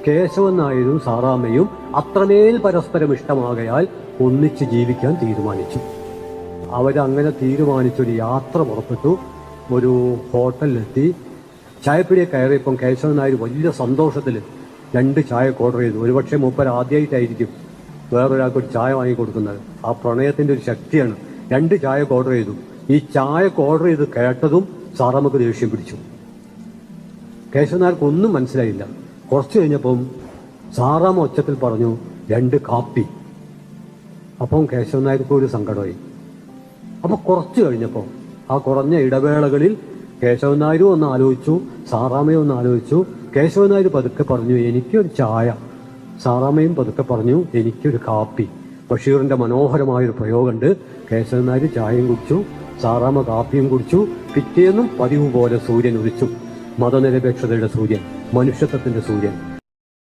കേശവൻ നായരും സാറാമ്മയും അത്രമേൽ പരസ്പരം ഇഷ്ടമാകയാൽ ഒന്നിച്ച് ജീവിക്കാൻ തീരുമാനിച്ചു. അവരങ്ങനെ തീരുമാനിച്ചൊരു യാത്ര പുറപ്പെട്ടു. ഒരു ഹോട്ടലിലെത്തി ചായപ്പിടിയെ കയറിയപ്പം കേശവൻ നായർ വലിയ സന്തോഷത്തിൽ 2 ചായക്ക് ഓർഡർ ചെയ്തു. ഒരുപക്ഷെ മൂപ്പർ ആദ്യമായിട്ടായിരിക്കും വേറൊരാൾക്ക് ഒരു ചായ വാങ്ങിക്കൊടുക്കുന്നത്. ആ പ്രണയത്തിന്റെ ഒരു ശക്തിയാണ്. 2 ചായക്ക് ഓർഡർ ചെയ്തു. ഈ ചായക്ക് ഓർഡർ ചെയ്ത് കേട്ടതും സാറാമ്മക്ക് ദേഷ്യം പിടിച്ചു. കേശവൻ നായർക്ക് ഒന്നും മനസ്സിലായില്ല. കുറച്ചു കഴിഞ്ഞപ്പം സാറാമ്മ ഒച്ചത്തിൽ പറഞ്ഞു 2 കാപ്പി. അപ്പം കേശവൻ നായർക്ക് ഒരു സങ്കടമായി. അപ്പൊ കുറച്ചു കഴിഞ്ഞപ്പോൾ ആ കുറഞ്ഞ ഇടവേളകളിൽ കേശവൻ നായരും ഒന്ന് ആലോചിച്ചു, സാറാമ്മയും ഒന്ന് ആലോചിച്ചു. കേശവൻ നായർ പതുക്കെ പറഞ്ഞു എനിക്കൊരു ചായ. സാറാമ്മയും പതുക്കെ പറഞ്ഞു എനിക്കൊരു കാപ്പി. ബഷീറിന്റെ മനോഹരമായൊരു പ്രയോഗമുണ്ട്. കേശവൻ നായർ ചായയും കുടിച്ചു, സാറാമ്മ കാപ്പിയും കുടിച്ചു. പിറ്റേന്നും പതിവ് പോലെ സൂര്യൻ ഉദിച്ചു. മതനിരപേക്ഷതയുടെ സൂര്യൻ, മനുഷ്യത്വത്തിന്റെ സൂര്യൻ.